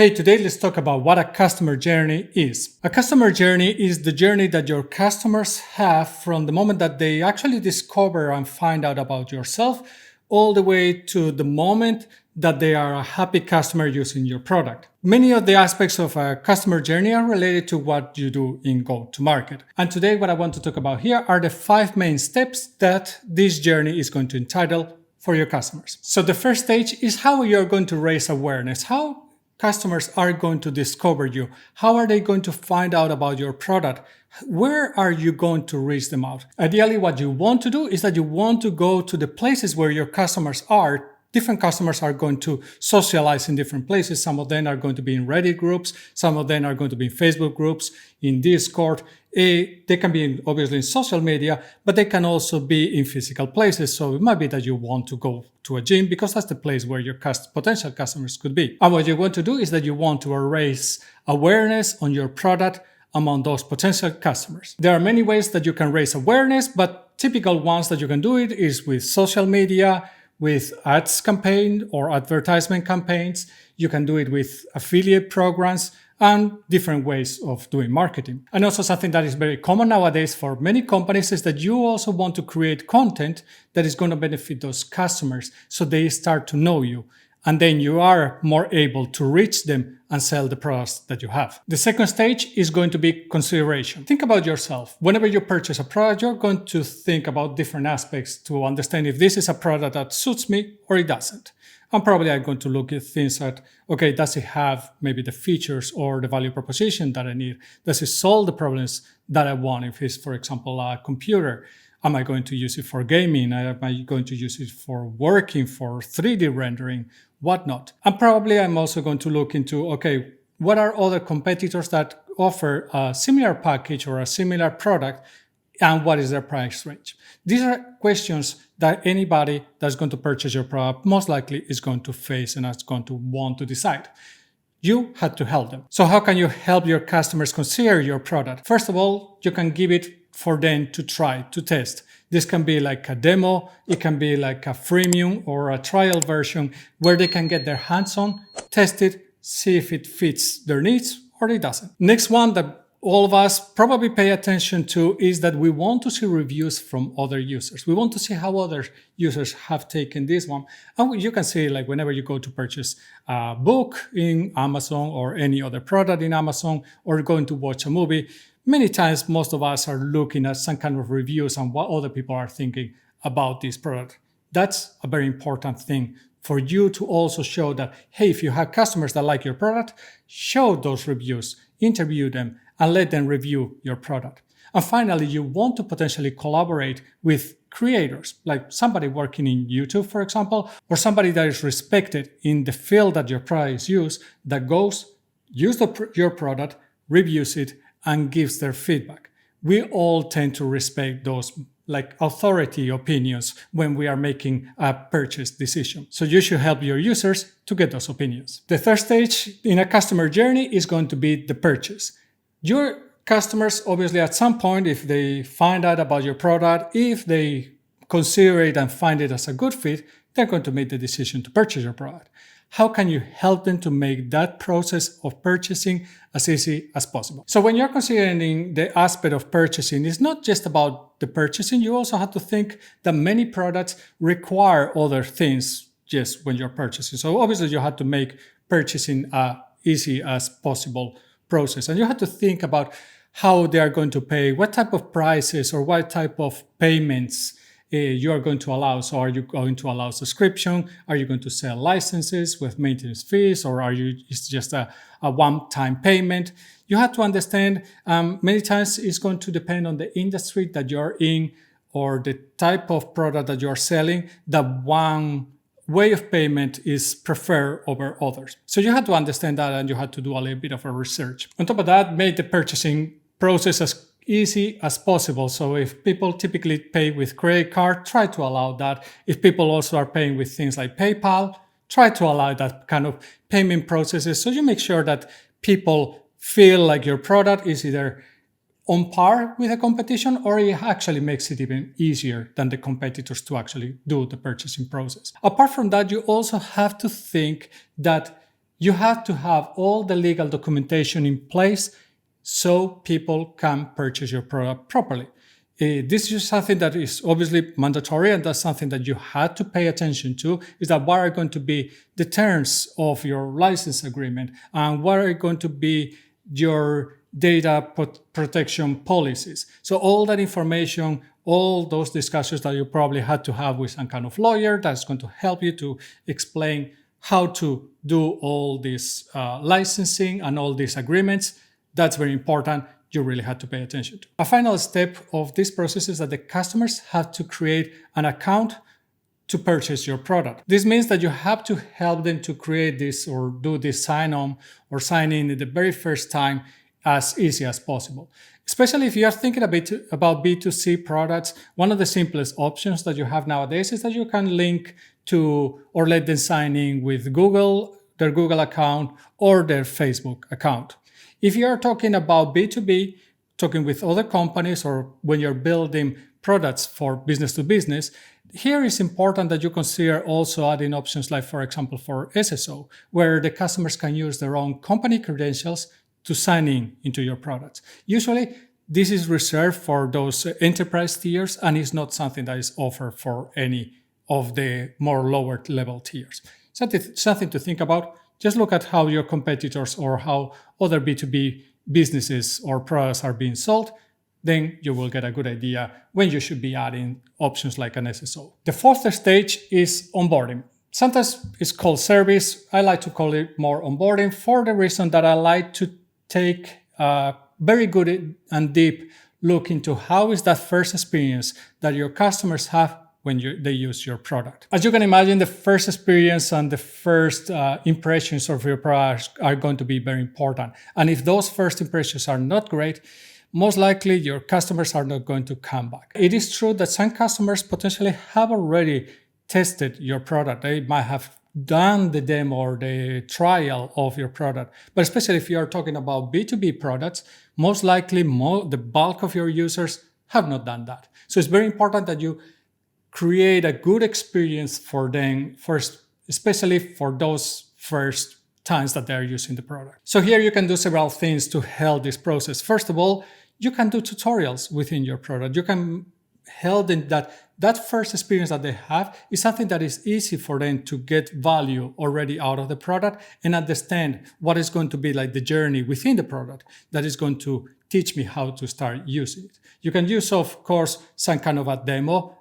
Hey, today let's talk about what a customer journey is. A customer journey is the journey that your customers have from the moment that they actually discover and find out about yourself all the way to the moment that they are a happy customer using your product. Many of the aspects of a customer journey are related to what you do in go-to-market. And today what I want to talk about here are the 5 main steps that this journey is going to entitle for your customers. So the first stage is how you're going to raise awareness. How customers are going to discover you. How are they going to find out about your product? Where are you going to reach them out? Ideally, what you want to do is that you want to go to the places where your customers are. Different customers are going to socialize in different places. Some of them are going to be in Reddit groups. Some of them are going to be in Facebook groups, in Discord. They can be obviously in social media, but they can also be in physical places. So it might be that you want to go to a gym because that's the place where your potential customers could be. And what you want to do is that you want to raise awareness on your product among those potential customers. There are many ways that you can raise awareness, but typical ones that you can do it is with social media, with ads campaign or advertisement campaigns. You can do it with affiliate programs and different ways of doing marketing. And also something that is very common nowadays for many companies is that you also want to create content that is going to benefit those customers so they start to know you. And then you are more able to reach them and sell the products that you have. The second stage is going to be consideration. Think about yourself. Whenever you purchase a product, you're going to think about different aspects to understand if this is a product that suits me or it doesn't. And probably I'm going to look at things like, okay, does it have maybe the features or the value proposition that I need? Does it solve the problems that I want? If it's, for example, a computer, am I going to use it for gaming? Am I going to use it for working, for 3D rendering, whatnot? And probably I'm also going to look into, okay, what are other competitors that offer a similar package or a similar product, and what is their price range? These are questions that anybody that's going to purchase your product most likely is going to face and is going to want to decide. You had to help them. So how can you help your customers consider your product? First of all, you can give it for them to try, to test. This can be like a demo, it can be like a freemium or a trial version where they can get their hands on, test it, see if it fits their needs or it doesn't. Next one that all of us probably pay attention to is that we want to see reviews from other users. We want to see how other users have taken this one. And you can see, like, whenever you go to purchase a book in Amazon or any other product in Amazon or going to watch a movie, many times most of us are looking at some kind of reviews and what other people are thinking about this product. That's a very important thing for you to also show that, hey, if you have customers that like your product, show those reviews, interview them, and let them review your product. And finally, you want to potentially collaborate with creators, like somebody working in YouTube, for example, or somebody that is respected in the field that your product is used, that goes, use your product, reviews it, and gives their feedback. We all tend to respect those like authority opinions when we are making a purchase decision. So you should help your users to get those opinions. The third stage in a customer journey is going to be the purchase. Your customers, obviously, at some point, if they find out about your product, if they consider it and find it as a good fit, they're going to make the decision to purchase your product. How can you help them to make that process of purchasing as easy as possible? So when you're considering the aspect of purchasing, it's not just about the purchasing. You also have to think that many products require other things just when you're purchasing. So obviously you have to make purchasing easy as possible process. And you have to think about how they are going to pay, what type of prices or what type of payments you are going to allow. So are you going to allow subscription? Are you going to sell licenses with maintenance fees? Or it's just a one-time payment? You have to understand many times it's going to depend on the industry that you're in or the type of product that you're selling, that one way of payment is preferred over others. So you have to understand that and you have to do a little bit of a research. On top of that, make the purchasing process as easy as possible. So if people typically pay with credit card, try to allow that. If people also are paying with things like PayPal, try to allow that kind of payment processes. So you make sure that people feel like your product is either on par with the competition, or it actually makes it even easier than the competitors to actually do the purchasing process. Apart from that, you also have to think that You have to have all the legal documentation in place so people can purchase your product properly. This is something that is obviously mandatory, and that's something that you had to pay attention to, is that what are going to be the terms of your license agreement and what are going to be your data protection policies. So all that information, all those discussions that you probably had to have with some kind of lawyer that's going to help you to explain how to do all this licensing and all these agreements, that's very important. You really had to pay attention to. A final step of this process is that the customers have to create an account to purchase your product. This means that you have to help them to create this or do this sign on or sign in the very first time as easy as possible. Especially if you are thinking a bit about B2C products, one of the simplest options that you have nowadays is that you can link to or let them sign in with Google, their Google account, or their Facebook account. If you are talking about B2B, talking with other companies, or when you're building products for business to business, here it's important that you consider also adding options like, for example, for SSO, where the customers can use their own company credentials to sign in into your products. Usually, this is reserved for those enterprise tiers and is not something that is offered for any of the more lower level tiers. Something to think about. Just look at how your competitors or how other B2B businesses or products are being sold. Then you will get a good idea when you should be adding options like an SSO. The fourth stage is onboarding. Sometimes it's called service. I like to call it more onboarding for the reason that I like to take a very good and deep look into how is that first experience that your customers have when they use your product. As you can imagine, the first experience and the first impressions of your product are going to be very important. And if those first impressions are not great, most likely your customers are not going to come back. It is true that some customers potentially have already tested your product. They might have done the demo or the trial of your product. But especially if you are talking about B2B products, most likely the bulk of your users have not done that. So it's very important that you create a good experience for them first, especially for those first times that they're using the product. So here you can do several things to help this process. First of all, you can do tutorials within your product. You can help them that first experience that they have is something that is easy for them to get value already out of the product and understand what is going to be like the journey within the product that is going to teach me how to start using it. You can use, of course, some kind of a demo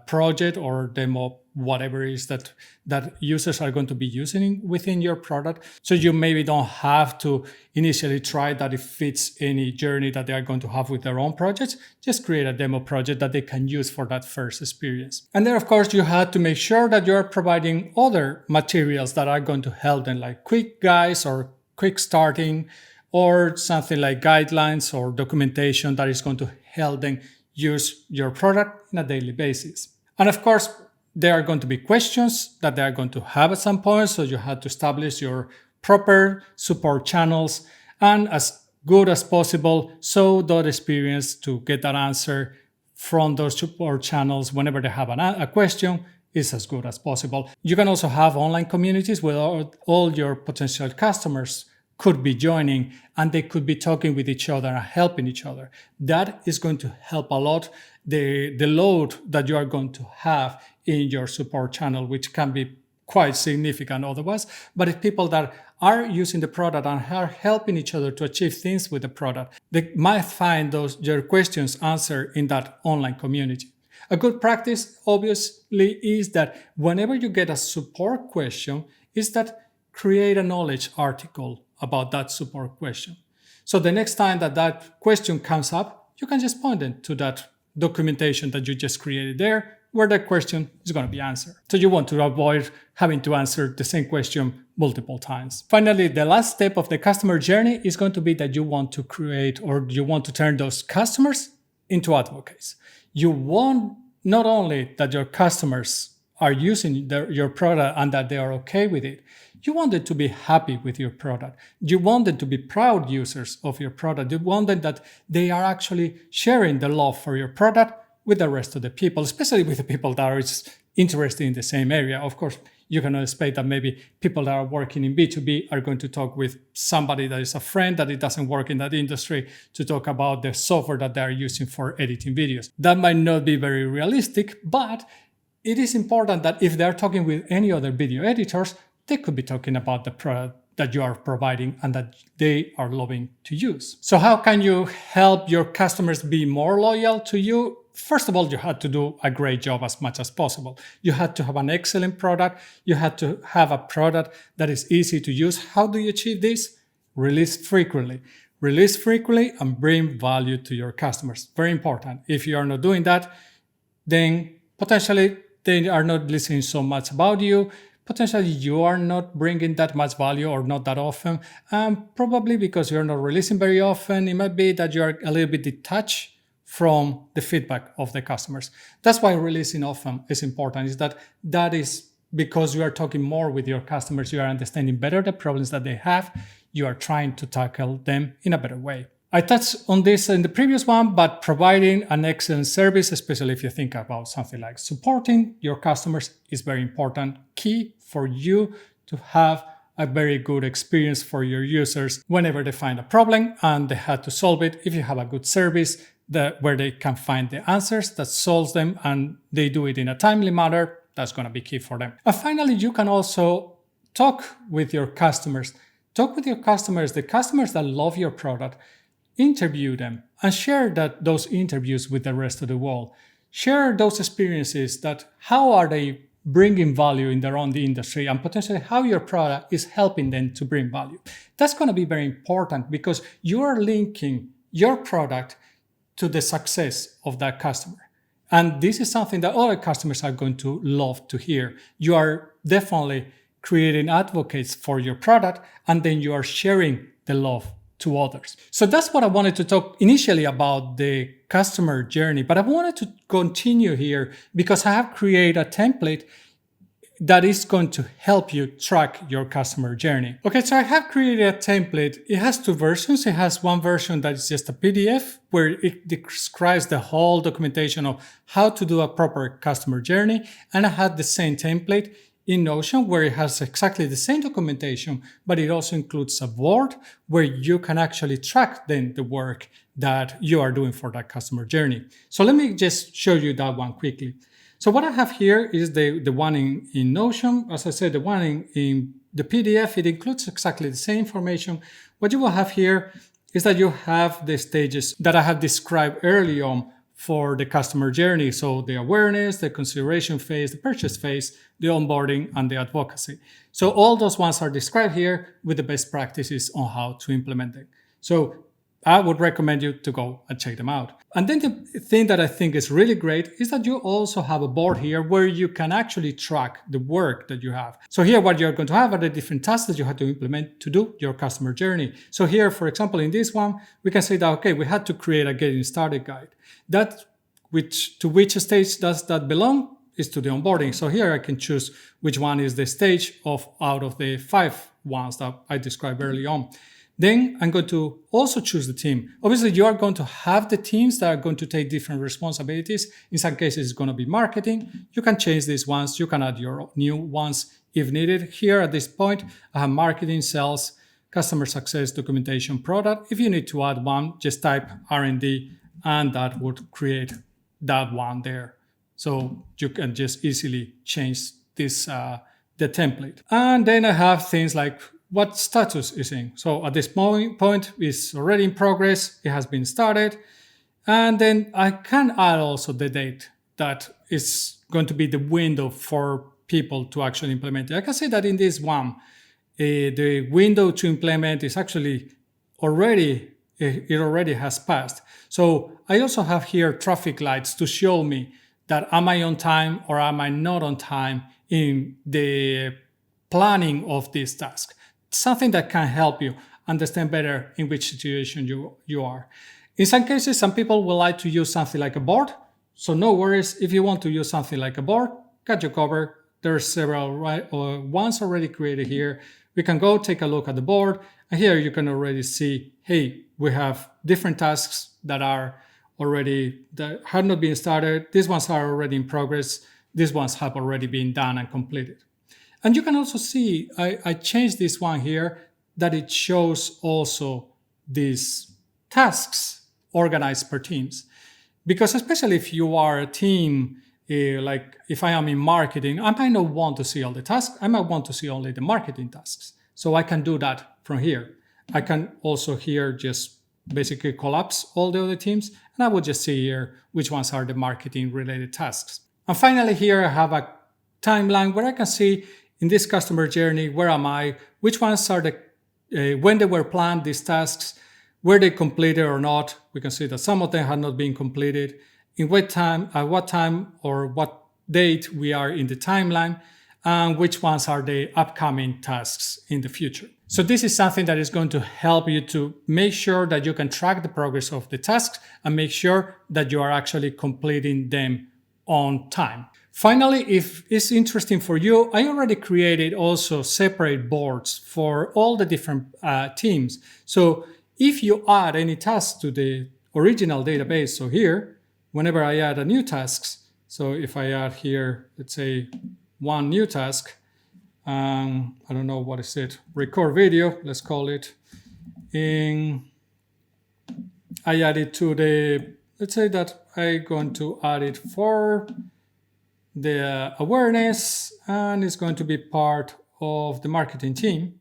project or demo whatever it is that users are going to be using within your product. So you maybe don't have to initially try that it fits any journey that they are going to have with their own projects. Just create a demo project that they can use for that first experience. And then, of course, you have to make sure that you are providing other materials that are going to help them, like quick guides or quick starting, or something like guidelines or documentation that is going to help them use your product on a daily basis. And of course, there are going to be questions that they are going to have at some point, so you have to establish your proper support channels and as good as possible so that experience to get that answer from those support channels whenever they have a question is as good as possible. You can also have online communities where all your potential customers could be joining and they could be talking with each other and helping each other. That is going to help a lot the load that you are going to have in your support channel, which can be quite significant otherwise. But if people that are using the product and are helping each other to achieve things with the product, they might find your questions answered in that online community. A good practice, obviously, is that whenever you get a support question, is that create a knowledge article about that support question. So the next time that question comes up, you can just point them to that documentation that you just created there, where that question is going to be answered. So you want to avoid having to answer the same question multiple times. Finally, the last step of the customer journey is going to be that you want to create or you want to turn those customers into advocates. You want not only that your customers are using your product and that they are okay with it, you want them to be happy with your product. You want them to be proud users of your product. You want them that they are actually sharing the love for your product with the rest of the people, especially with the people that are interested in the same area. Of course, You cannot expect that maybe people that are working in B2B are going to talk with somebody that is a friend that it doesn't work in that industry to talk about the software that they are using for editing videos. That might not be very realistic, but it is important that if they're talking with any other video editors, they could be talking about the product that you are providing and that they are loving to use. So how can you help your customers be more loyal to you? First of all, you had to do a great job as much as possible. You had to have an excellent product. You had to have a product that is easy to use. How do you achieve this? Release frequently. Release frequently and bring value to your customers. Very important. If you are not doing that, then potentially they are not listening so much about you. Potentially you are not bringing that much value or not that often. And probably because you're not releasing very often, it might be that you're a little bit detached from the feedback of the customers. That's why releasing often is important, is that is because you are talking more with your customers, you are understanding better the problems that they have, you are trying to tackle them in a better way. I touched on this in the previous one, but providing an excellent service, especially if you think about something like supporting your customers, is very important. Key for you to have a very good experience for your users whenever they find a problem and they have to solve it. If you have a good service where they can find the answers that solves them and they do it in a timely manner, that's going to be key for them. And finally, you can also talk with your customers. Talk with your customers, the customers that love your product. Interview them and share those interviews with the rest of the world. Share those experiences, that how are they bringing value in their own industry and potentially how your product is helping them to bring value. That's going to be very important because you are linking your product to the success of that customer. And this is something that other customers are going to love to hear. You are definitely creating advocates for your product, and then you are sharing the love to others. So that's what I wanted to talk initially about, the customer journey, but I wanted to continue here because I have created a template that is going to help you track your customer journey. Okay, so I have created a template. It has two versions. It has one version that is just a PDF where it describes the whole documentation of how to do a proper customer journey. And I had the same template in Notion where it has exactly the same documentation, but it also includes a board where you can actually track then the work that you are doing for that customer journey. So let me just show you that one quickly. So what I have here is the one in Notion. As I said, the one in the PDF, it includes exactly the same information. What you will have here is that you have the stages that I have described early on for the customer journey. So the awareness, the consideration phase, the purchase phase, the onboarding, and the advocacy. So all those ones are described here with the best practices on how to implement them. So I would recommend you to go and check them out. And then the thing that I think is really great is that you also have a board here where you can actually track the work that you have. So here what you're going to have are the different tasks that you have to implement to do your customer journey. So here, for example, in this one, we can say that, okay, we had to create a getting started guide. To which stage does that belong? Is to the onboarding. So here I can choose which one is the stage out of the 5 ones that I described early on. Then I'm going to also choose the team. Obviously, you are going to have the teams that are going to take different responsibilities. In some cases, it's going to be marketing. You can change these ones. You can add your new ones if needed. Here at this point, I have marketing, sales, customer success, documentation, product. If you need to add one, just type R&D, and that would create that one there. So you can just easily change this the template. And then I have things like what status is in. So at this point, it's already in progress. It has been started. And then I can add also the date that is going to be the window for people to actually implement it. I can say that in this one, the window to implement is actually already has passed. So I also have here traffic lights to show me that am I on time or am I not on time in the planning of this task. Something that can help you understand better in which situation you are. In some cases, some people will like to use something like a board. So no worries. If you want to use something like a board, got you covered. There are several ones already created here. We can go take a look at the board. And here you can already see, hey, we have different tasks that have not been started. These ones are already in progress. These ones have already been done and completed. And you can also see, I changed this one here, that it shows also these tasks organized per teams. Because especially if you are a team, like if I am in marketing, I might not want to see all the tasks. I might want to see only the marketing tasks. So I can do that from here. I can also here just basically collapse all the other teams, and I will just see here which ones are the marketing related tasks. And finally here I have a timeline where I can see in this customer journey, where am I, which ones are the, when they were planned, these tasks, were they completed or not. We can see that some of them have not been completed, in what time, at what time or what date we are in the timeline, and which ones are the upcoming tasks in the future. So this is something that is going to help you to make sure that you can track the progress of the tasks and make sure that you are actually completing them on time. Finally, if it's interesting for you, I already created also separate boards for all the different teams. So if you add any tasks to the original database, so here, whenever I add a new task, so if I add here, let's say one new task, I don't know, what is it? Record video, let's call it. I add it to the, let's say that I'm going to add it for the awareness, and it's going to be part of the marketing team.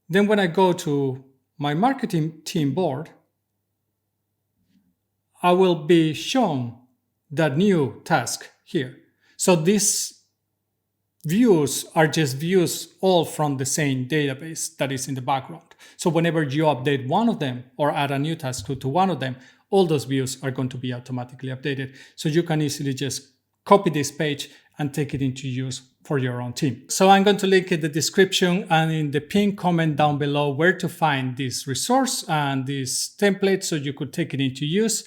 Then when I go to my marketing team board, I will be shown that new task here. So these views are just views all from the same database that is in the background. So whenever you update one of them or add a new task to one of them, all those views are going to be automatically updated. So you can easily just copy this page and take it into use for your own team. So I'm going to link in the description and in the pinned comment down below where to find this resource and this template so you could take it into use.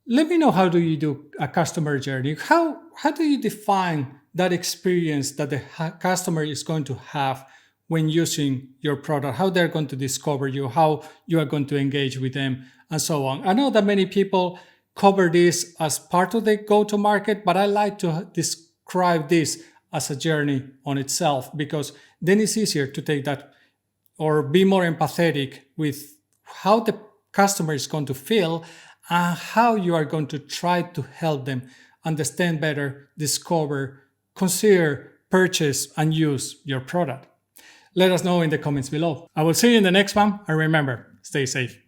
Let me know, how do you do a customer journey? How do you define that experience that the customer is going to have when using your product, how they're going to discover you, how you are going to engage with them, and so on. I know that many people cover this as part of the go-to-market, but I like to describe this as a journey on itself, because then it's easier to take that or be more empathetic with how the customer is going to feel and how you are going to try to help them understand better, discover, consider, purchase, and use your product. Let us know in the comments below. I will see you in the next one, and remember, stay safe.